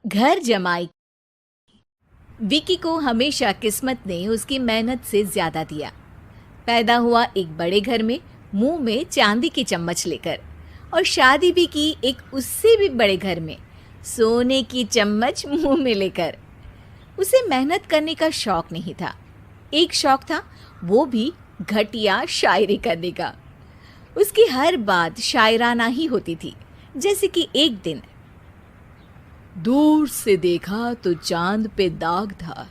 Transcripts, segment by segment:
घर जमाई। विकी को हमेशा किस्मत ने उसकी मेहनत से ज्यादा दिया। पैदा हुआ एक बड़े घर में, मुंह में चांदी की चम्मच लेकर, और शादी भी की एक उससे भी बड़े घर में, सोने की चम्मच मुंह में लेकर। उसे मेहनत करने का शौक नहीं था। एक शौक था, वो भी घटिया शायरी करने का। उसकी हर बात शायराना ही होती थी। जैसे कि एक दिन, दूर से देखा तो चांद पे दाग था,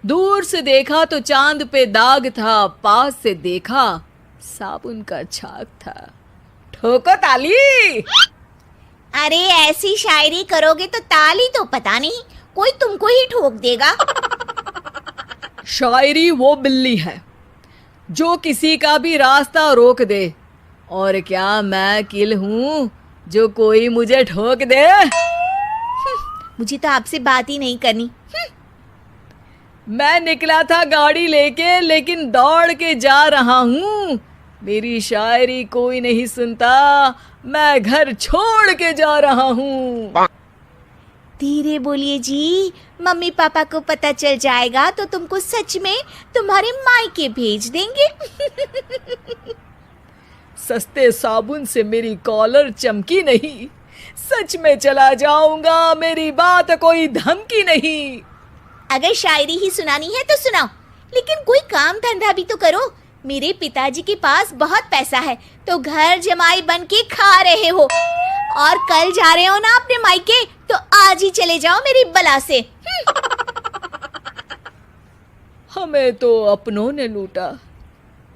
दूर से देखा तो चांद पे दाग था, पास से देखा साबुन का छाग था। ठोको ताली। अरे ऐसी शायरी करोगे तो ताली तो पता नहीं कोई तुमको ही ठोक देगा। शायरी वो बिल्ली है जो किसी का भी रास्ता रोक दे, और क्या मैं किल हूं जो कोई मुझे ठोक दे। मुझे तो आपसे बात ही नहीं करनी। मैं निकला था गाड़ी लेके, लेकिन दौड़ के जा रहा हूं। मेरी शायरी कोई नहीं सुनता, मैं घर छोड़ के जा रहा हूं। धीरे बोलिए जी, मम्मी पापा को पता चल जाएगा तो तुमको सच में तुम्हारे मायके भेज देंगे। सस्ते साबुन से मेरी कॉलर चमकी नहीं, सच में चला जाऊंगा, मेरी बात कोई धमकी नहीं। अगर शायरी ही सुनानी है तो सुनाओ, लेकिन कोई काम धंधा भी तो करो। मेरे पिताजी के पास बहुत पैसा है तो घर जमाई बन के खा रहे हो, और कल जा रहे हो ना अपने मायके, तो आज ही चले जाओ मेरी बला से। हमें तो अपनों ने लूटा,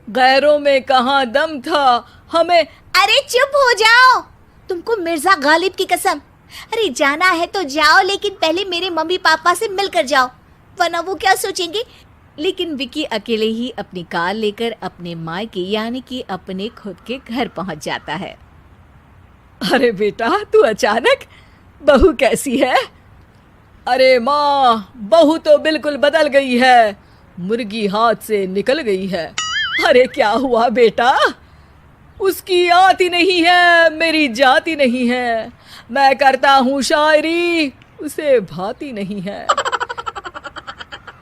गैरों में कहाँ दम था हमें। अरे चुप हो जाओ, तुमको मिर्जा गालिब की कसम। अरे जाना है तो जाओ, लेकिन पहले मेरे मम्मी पापा से मिलकर जाओ, वरना वो क्या सोचेंगे। लेकिन विकी अकेले ही अपनी कार लेकर अपने मायके यानी कि अपने खुद के घर पहुंच जाता है। अरे बेटा, तू अचानक, बहू कैसी है? अरे माँ, बहू तो बिल्कुल बदल गई है, मुर्गी हाथ से निकल गई है। अरे क्या हुआ बेटा? उसकी आती नहीं है, मेरी जाती नहीं है। मैं करता हूँ शायरी, उसे भाती नहीं है।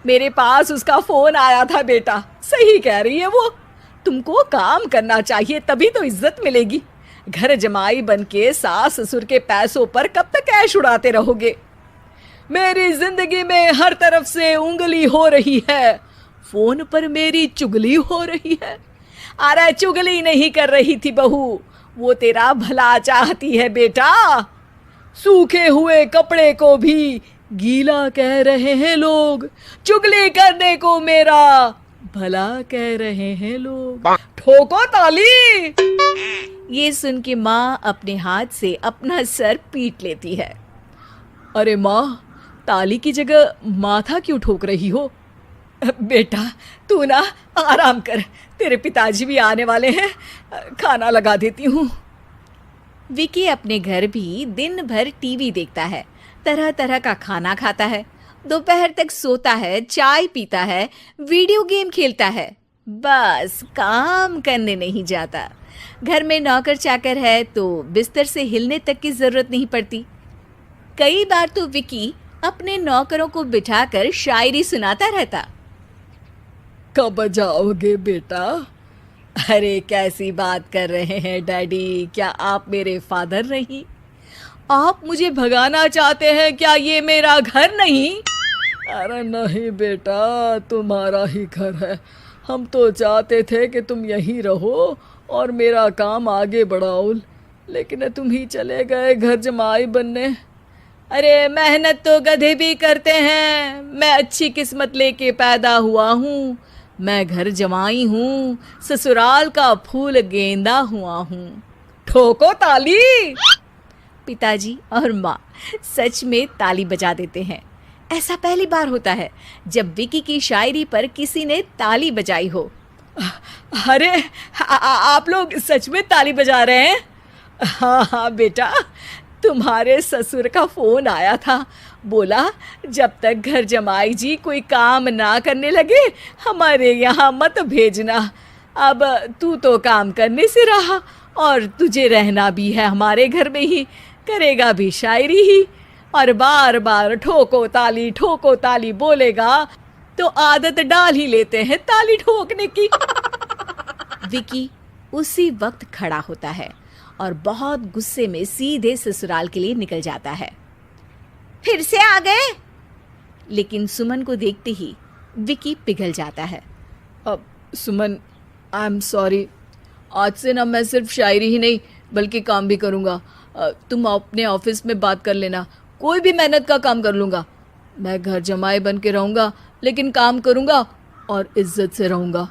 मेरे पास उसका फोन आया था बेटा, सही कह रही है वो। तुमको काम करना चाहिए, तभी तो इज्जत मिलेगी। घर जमाई बनके सास ससुर के पैसों पर कब तक ऐश उड़ाते रहोगे? मेरी जिंदगी में हर तरफ से उंगली हो रही है, फोन पर मेरी चुगली हो रही है। अरे चुगली नहीं कर रही थी बहू, वो तेरा भला चाहती है बेटा। सूखे हुए कपड़े को भी गीला कह रहे हैं लोग, चुगली करने को मेरा भला कह रहे हैं लोग। ठोको ताली। ये सुन के माँ अपने हाथ से अपना सर पीट लेती है। अरे माँ, ताली की जगह माथा क्यों ठोक रही हो? बेटा तू ना आराम कर, तेरे पिताजी भी आने वाले हैं, खाना लगा देती हूँ। विकी अपने घर भी दिन भर टीवी देखता है, तरह तरह का खाना खाता है, दोपहर तक सोता है, चाय पीता है, वीडियो गेम खेलता है, बस काम करने नहीं जाता। घर में नौकर चाकर है तो बिस्तर से हिलने तक की जरूरत नहीं पड़ती। कई बार तो विकी अपने नौकरों को बिठाकर शायरी सुनाता रहता। कब जाओगे बेटा? अरे कैसी बात कर रहे हैं डैडी, क्या आप मेरे फादर नहीं? आप मुझे भगाना चाहते हैं क्या? ये मेरा घर नहीं। अरे नहीं बेटा, तुम्हारा ही घर है। हम तो चाहते थे कि तुम यहीं रहो और मेरा काम आगे बढ़ाओ, लेकिन तुम ही चले गए घर जमाई बनने। अरे मेहनत तो गधे भी करते हैं, मैं अच्छी किस्मत लेके पैदा हुआ हूँ, मैं घर जमाई हूँ, ससुराल का फूल गेंदा हुआ हूँ। ठोको ताली। पिताजी और माँ सच में ताली बजा देते हैं। ऐसा पहली बार होता है जब विकी की शायरी पर किसी ने ताली बजाई हो। अरे आप लोग सच में ताली बजा रहे हैं? हाँ हाँ बेटा, तुम्हारे ससुर का फोन आया था, बोला जब तक घर जमाई जी कोई काम ना करने लगे हमारे यहाँ मत भेजना। अब तू तो काम करने से रहा और तुझे रहना भी है हमारे घर में ही, करेगा भी शायरी ही। और बार बार ठोको ताली बोलेगा तो आदत डाल ही लेते हैं ताली ठोकने की। विकी उसी वक्त खड़ा होता है और बहुत गुस्से में सीधे ससुराल के लिए निकल जाता है। फिर से आ गए? लेकिन सुमन को देखते ही विकी पिघल जाता है। अब सुमन, आई एम सॉरी, आज से ना मैं सिर्फ शायरी ही नहीं बल्कि काम भी करूँगा। तुम अपने ऑफिस में बात कर लेना, कोई भी मेहनत का काम कर लूँगा। मैं घर जमाई बन के रहूँगा लेकिन काम करूँगा और इज्जत से रहूँगा।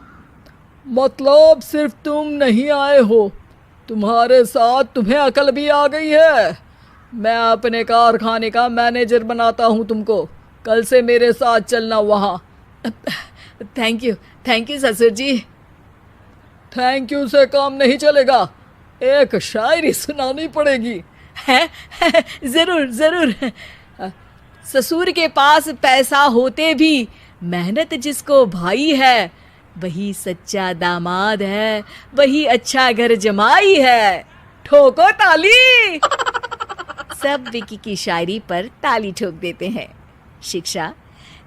मतलब सिर्फ तुम नहीं आए हो, तुम्हारे साथ तुम्हें अकल भी आ गई है। मैं अपने कारखाने का मैनेजर बनाता हूँ तुमको, कल से मेरे साथ चलना वहाँ। थैंक यू ससुर जी। थैंक यू से काम नहीं चलेगा, एक शायरी सुनानी पड़ेगी। है ज़रूर। ससुर के पास पैसा होते भी मेहनत जिसको भाई है, वही सच्चा दामाद है, वही अच्छा घर जमाई है। ठोको ताली। सब विकी की शायरी पर ताली ठोक देते हैं। शिक्षा,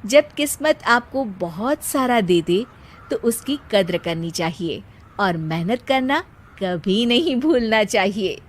जब किस्मत आपको बहुत सारा दे दे तो उसकी कद्र करनी चाहिए और मेहनत करना कभी नहीं भूलना चाहिए।